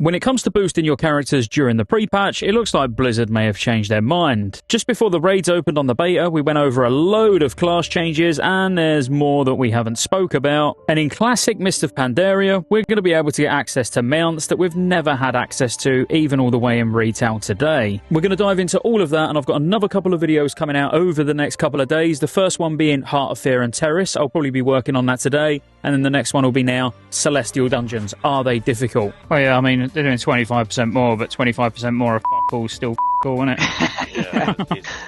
When it comes to boosting your characters during the pre-patch, it looks like Blizzard may have changed their mind. Just before the raids opened on the beta, we went over a load of class changes, and there's more that we haven't spoke about. And in classic Mist of Pandaria, we're going to be able to get access to mounts that we've never had access to, even all the way in retail today. We're going to dive into all of that, and I've got another couple of videos coming out over the next couple of days. The first one being Heart of Fear and Terrace. I'll probably be working on that today. And then the next one will be now Celestial Dungeons. Are they difficult? Well, yeah, I mean, they're doing 25% more, but 25% more of f***all still f***all, isn't it? Yeah.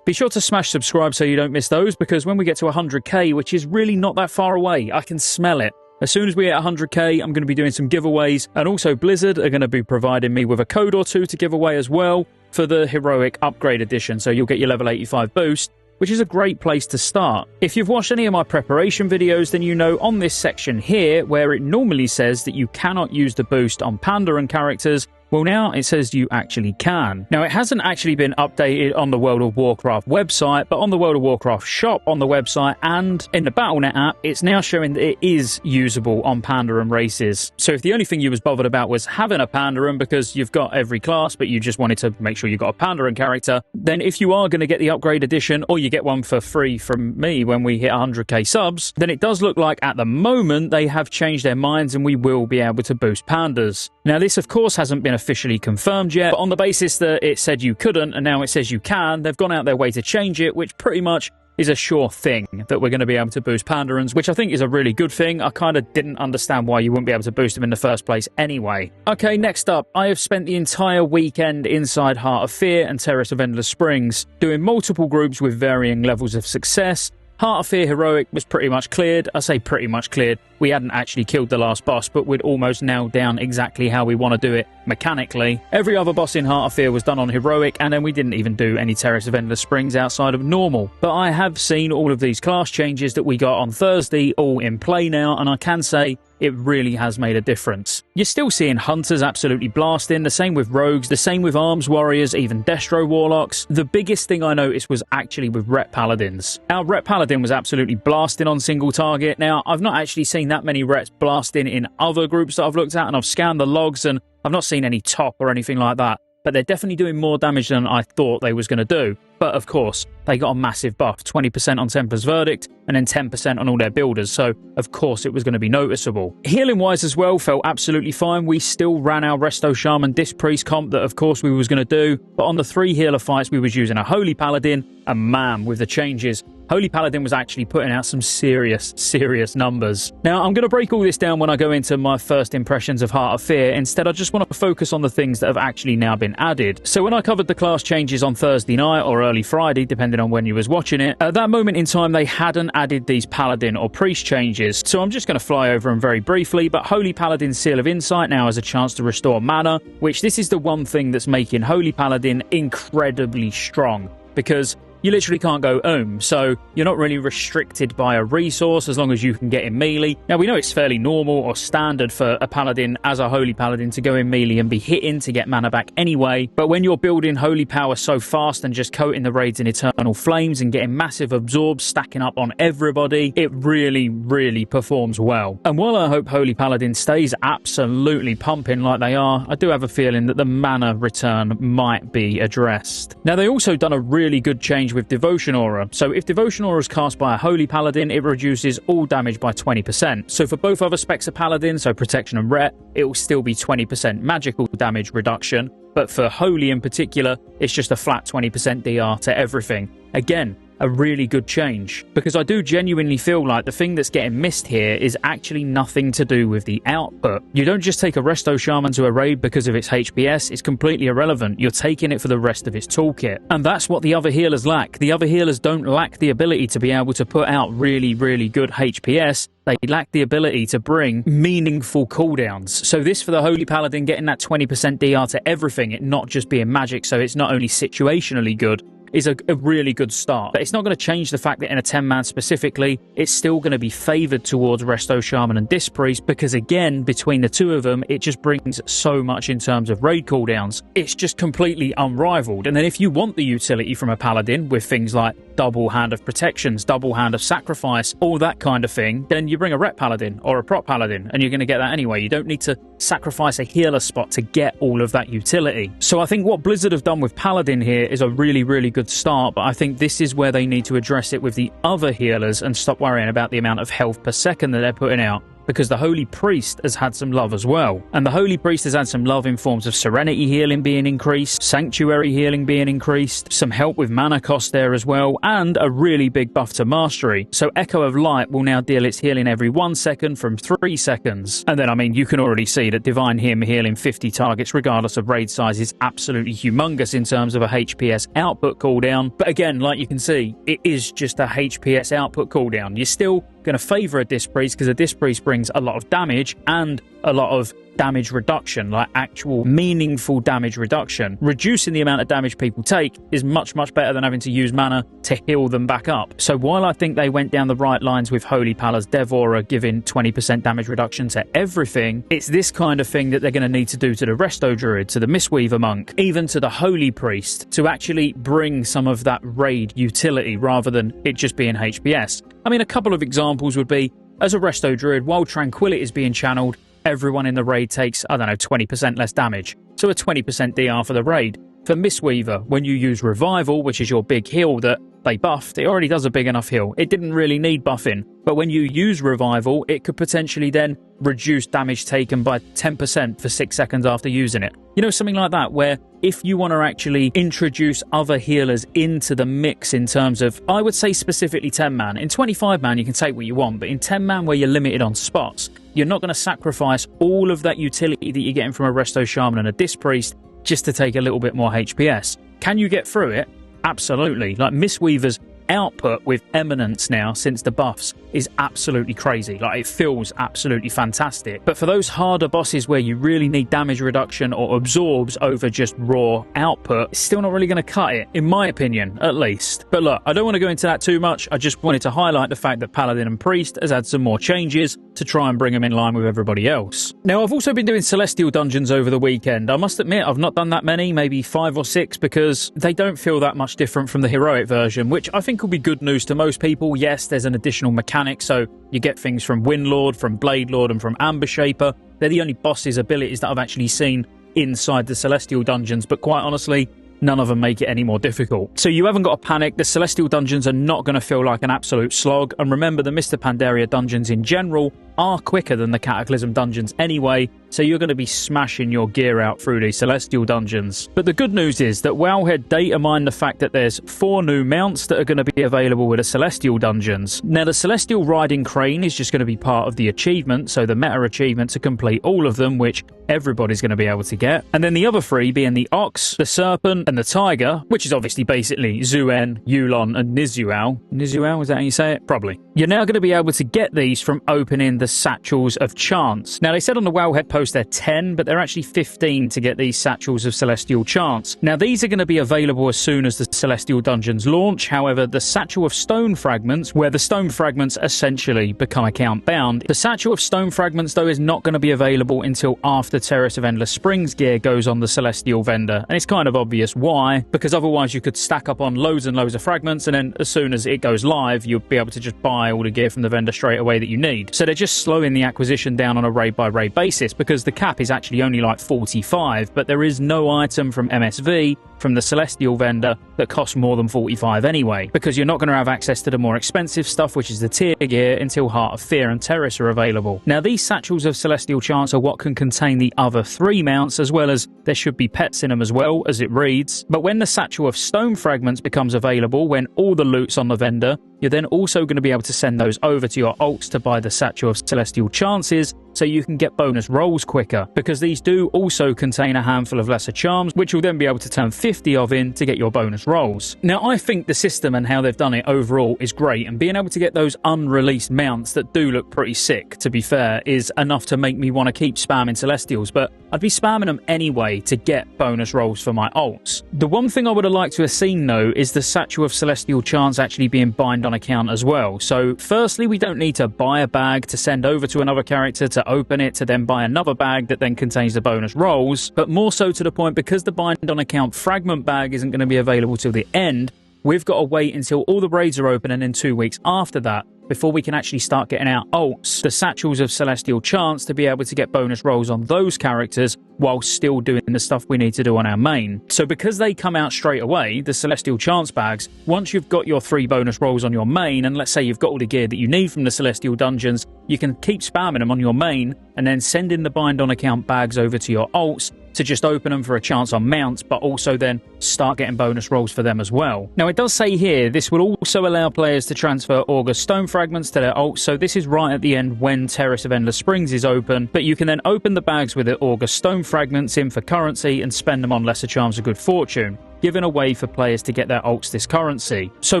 Be sure to smash subscribe so you don't miss those, because when we get to 100k, which is really not that far away, I can smell it. As soon as we hit 100k, I'm going to be doing some giveaways, and also Blizzard are going to be providing me with a code or two to give away as well for the Heroic Upgrade Edition, so you'll get your level 85 boost, which is a great place to start. If you've watched any of my preparation videos, then you know on this section here, where it normally says that you cannot use the boost on Pandaren characters, well, now it says you actually can. Now, it hasn't actually been updated on the World of Warcraft website, but on the World of Warcraft shop on the website and in the Battle.net app, it's now showing that it is usable on Pandaren races. So if the only thing you was bothered about was having a Pandaren because you've got every class, but you just wanted to make sure you got a Pandaren character, then if you are going to get the upgrade edition, or you get one for free from me when we hit 100k subs, then it does look like at the moment they have changed their minds and we will be able to boost pandas. Now, this of course hasn't been officially confirmed yet, but on the basis that it said you couldn't and now it says you can, they've gone out their way to change it, which pretty much is a sure thing that we're going to be able to boost Pandarans, which I think is a really good thing. I kind of didn't understand why you wouldn't be able to boost them in the first place anyway. Okay, next up, I have spent the entire weekend inside Heart of Fear and Terrace of Endless Springs, doing multiple groups with varying levels of success. Heart of Fear Heroic was pretty much cleared. I say pretty much cleared. We hadn't actually killed the last boss, but we'd almost nailed down exactly how we want to do it mechanically. Every other boss in Heart of Fear was done on Heroic, and then we didn't even do any Terrace of Endless Springs outside of normal. But I have seen all of these class changes that we got on Thursday all in play now, and I can say it really has made a difference. You're still seeing Hunters absolutely blasting, the same with Rogues, the same with Arms Warriors, even Destro Warlocks. The biggest thing I noticed was actually with Rep Paladins. Our Rep Paladin was absolutely blasting on single target. Now, I've not actually seen that many Reps blasting in other groups that I've looked at, and I've scanned the logs and I've not seen any top or anything like that. But they're definitely doing more damage than I thought they was going to do. But of course, they got a massive buff, 20% on Templar's Verdict, and then 10% on all their builders, so of course it was going to be noticeable. Healing-wise as well, felt absolutely fine. We still ran our Resto Shaman Disc Priest comp that of course we was going to do, but on the 3 healer fights we was using a Holy Paladin, and man, with the changes, Holy Paladin was actually putting out some serious numbers. Now, I'm going to break all this down when I go into my first impressions of Heart of Fear. Instead, I just want to focus on the things that have actually now been added. So when I covered the class changes on Thursday night or early Friday, depending on when you was watching it, at that moment in time, they hadn't added these Paladin or Priest changes. So I'm just going to fly over them very briefly, but Holy Paladin's Seal of Insight now has a chance to restore mana, which this is the one thing that's making Holy Paladin incredibly strong, because you literally can't go so you're not really restricted by a resource as long as you can get in melee. Now, we know it's fairly normal or standard for a paladin as a Holy Paladin to go in melee and be hitting to get mana back anyway, but when you're building Holy Power so fast and just coating the raids in Eternal Flames and getting massive absorbs stacking up on everybody, it really performs well. And while I hope Holy Paladin stays absolutely pumping like they are, I do have a feeling that the mana return might be addressed. Now, they also done a really good change with Devotion Aura. So if Devotion Aura is cast by a Holy Paladin, it reduces all damage by 20%. So for both other specs of Paladin, so Protection and Ret, it will still be 20% magical damage reduction, but for Holy in particular, it's just a flat 20% DR to everything. Again, a really good change, because I do genuinely feel like the thing that's getting missed here is actually nothing to do with the output. You don't just take a Resto Shaman to a raid because of its HPS, it's completely irrelevant. You're taking it for the rest of its toolkit. And that's what the other healers lack. The other healers don't lack the ability to be able to put out really good HPS. They lack the ability to bring meaningful cooldowns. So this for the Holy Paladin, getting that 20% DR to everything, it not just being magic, so it's not only situationally good, is a really good start. But it's not going to change the fact that in a 10-man specifically, it's still going to be favoured towards Resto Shaman and Disc Priest because, again, between the two of them, it just brings so much in terms of raid cooldowns. It's just completely unrivaled. And then if you want the utility from a Paladin with things like double Hand of Protections, double Hand of Sacrifice, all that kind of thing, then you bring a Rep Paladin or a Prop Paladin, and you're going to get that anyway. You don't need to sacrifice a healer spot to get all of that utility. So I think what Blizzard have done with Paladin here is a really, really good start, but I think this is where they need to address it with the other healers and stop worrying about the amount of health per second that they're putting out, because the Holy Priest has had some love as well. And the Holy Priest has had some love in forms of Serenity healing being increased, Sanctuary healing being increased, some help with mana cost there as well, and a really big buff to Mastery. So Echo of Light will now deal its healing every 1 second from 3 seconds. And then, I mean, you can already see that Divine Hymn healing 50 targets regardless of raid size is absolutely humongous in terms of a HPS output cooldown. But again, like you can see, it is just a HPS output cooldown. You're still going to favour a Disc Priest because a Disc Priest brings a lot of damage and a lot of damage reduction, like actual meaningful damage reduction. Reducing the amount of damage people take is much, much better than having to use mana to heal them back up. So while I think they went down the right lines with Holy Pala's Dev Aura giving 20% damage reduction to everything, it's this kind of thing that they're going to need to do to the Resto Druid, to the Mistweaver Monk, even to the Holy Priest, to actually bring some of that raid utility rather than it just being HPS. I mean, a couple of examples would be, as a Resto Druid, while Tranquility is being channeled, everyone in the raid takes, I don't know, 20% less damage. So a 20% DR for the raid. For Mistweaver, when you use Revival, which is your big heal that they buffed, it already does a big enough heal. It didn't really need buffing. But when you use Revival, it could potentially then reduce damage taken by 10% for 6 seconds after using it. You know, something like that, where if you want to actually introduce other healers into the mix in terms of, I would say specifically 10-man. In 25-man, you can take what you want, but in 10-man where you're limited on spots, you're not going to sacrifice all of that utility that you're getting from a Resto Shaman and a Disc Priest just to take a little bit more HPS. Can you get through it? Absolutely. Like, Mistweaver's output with Eminence now since the buffs is absolutely crazy. Like, it feels absolutely fantastic. But for those harder bosses where you really need damage reduction or absorbs over just raw output, it's still not really going to cut it, in my opinion, at least. But look, I don't want to go into that too much. I just wanted to highlight the fact that Paladin and Priest has had some more changes to try and bring them in line with everybody else. Now, I've also been doing Celestial Dungeons over the weekend. I must admit, I've not done that many, maybe 5 or 6, because they don't feel that much different from the Heroic version, which I think will be good news to most people. Yes, there's an additional mechanic, so you get things from Windlord, from Blade Lord, and from Amber Shaper. They're the only bosses' abilities that I've actually seen inside the Celestial Dungeons, but quite honestly, none of them make it any more difficult. So you haven't got to panic. The Celestial Dungeons are not going to feel like an absolute slog. And remember, the Mr. Pandaria dungeons in general are quicker than the Cataclysm dungeons anyway, so you're going to be smashing your gear out through these Celestial Dungeons. But the good news is that Wowhead data mined the fact that there's 4 new mounts that are going to be available with the Celestial Dungeons. Now, the Celestial Riding Crane is just going to be part of the achievement, so the meta achievement to complete all of them, which everybody's going to be able to get. And then the other 3 being the Ox, the Serpent, and the Tiger, which is obviously basically Zuen, Yulon, and Nizual. Nizual, is that how you say it? Probably. You're now going to be able to get these from opening the Satchels of Chance. Now, they said on the Wowhead post they're 10, but they're actually 15 to get these Satchels of Celestial Chance. Now, these are going to be available as soon as the Celestial Dungeons launch. However, the Satchel of Stone Fragments, where the Stone Fragments essentially become account bound, the Satchel of Stone Fragments, though, is not going to be available until after Terrace of Endless Springs gear goes on the Celestial vendor. And it's kind of obvious why, because otherwise you could stack up on loads and loads of fragments, and then as soon as it goes live, you'll be able to just buy all the gear from the vendor straight away that you need. So they're just slowing the acquisition down on a raid by raid basis, because the cap is actually only like 45, but there is no item from MSV, from the Celestial vendor, that costs more than 45 anyway, because you're not going to have access to the more expensive stuff, which is the tier gear, until Heart of Fear and Terrace are available. Now, these Satchels of Celestial Chance are what can contain the other 3 mounts, as well as there should be pets in them as well, as it reads. But when the Satchel of Stone Fragments becomes available, when all the loot's on the vendor, you're then also going to be able to send those over to your alts to buy the Satchel of Celestial Chances, so you can get bonus rolls quicker, because these do also contain a handful of lesser charms, which you'll then be able to turn 50 of in to get your bonus rolls. Now, I think the system and how they've done it overall is great, and being able to get those unreleased mounts that do look pretty sick, to be fair, is enough to make me want to keep spamming Celestials, but I'd be spamming them anyway to get bonus rolls for my ults. The one thing I would have liked to have seen, though, is the Satchel of Celestial Chance actually being bind on account as well. So, firstly, we don't need to buy a bag to send over to another character to open it, to then buy another bag that then contains the bonus rolls, but more so to the point, because the bind on account fragment bag isn't going to be available till the end, we've got to wait until all the raids are open, and then 2 weeks after that, before we can actually start getting our ults, the Satchels of Celestial Chance, to be able to get bonus rolls on those characters while still doing the stuff we need to do on our main. So because they come out straight away, the Celestial Chance bags, once you've got your 3 bonus rolls on your main, and let's say you've got all the gear that you need from the Celestial Dungeons, you can keep spamming them on your main, and then send in the bind on account bags over to your ults to just open them for a chance on mounts, but also then start getting bonus rolls for them as well. Now, it does say here, this will also allow players to transfer Augur Stone Fragments to their ults, so this is right at the end when Terrace of Endless Springs is open, but you can then open the bags with the Augur Stone Fragments in for currency and spend them on Lesser Charms of Good Fortune, giving a way for players to get their ults this currency. So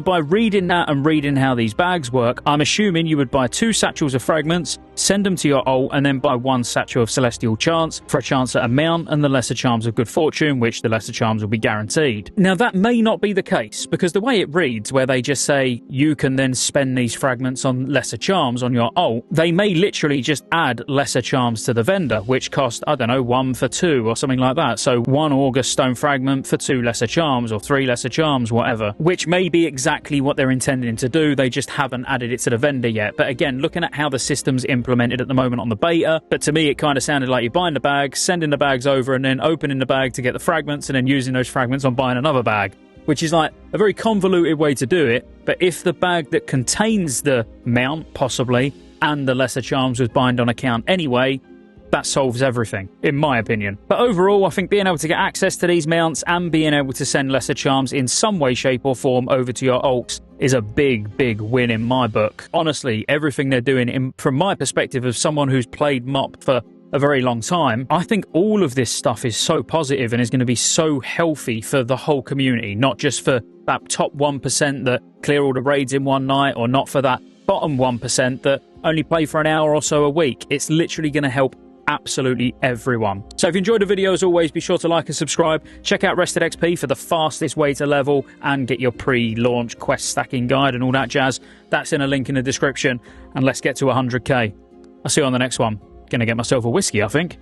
by reading that and reading how these bags work, I'm assuming you would buy 2 Satchels of Fragments, send them to your ult, and then buy 1 Satchel of Celestial Chance for a chance at a mount and the Lesser Charms of Good Fortune, which the Lesser Charms will be guaranteed. Now, that may not be the case, because the way it reads, where they just say you can then spend these fragments on Lesser Charms on your ult, they may literally just add Lesser Charms to the vendor, which cost, I don't know, 1 for 2 or something like that. So 1 Augur Stone Fragment for 2 Lesser Charms, or 3 Lesser Charms, whatever, which may be exactly what they're intending to do. They just haven't added it to the vendor yet. But again, looking at how the system's implemented at the moment on the beta, but to me it kind of sounded like you're buying the bag, sending the bags over, and then opening the bag to get the fragments, and then using those fragments on buying another bag, which is like a very convoluted way to do it. But if the bag that contains the mount, possibly, and the Lesser Charms was bind on account anyway, that solves everything, in my opinion. But overall, I think being able to get access to these mounts and being able to send Lesser Charms in some way, shape or form over to your ults is a big, big win in my book. Honestly, everything they're doing, from my perspective of someone who's played MOP for a very long time, I think all of this stuff is so positive and is going to be so healthy for the whole community, not just for that top 1% that clear all the raids in one night, or not for that bottom 1% that only play for an hour or so a week. It's literally going to help absolutely everyone. So if you enjoyed the video, as always, be sure to like and subscribe. Check out Rested XP for the fastest way to level and get your pre-launch quest stacking guide and all that jazz. That's in a link in the description. And let's get to 100k. I'll see you on the next one. Gonna get myself a whiskey, I think.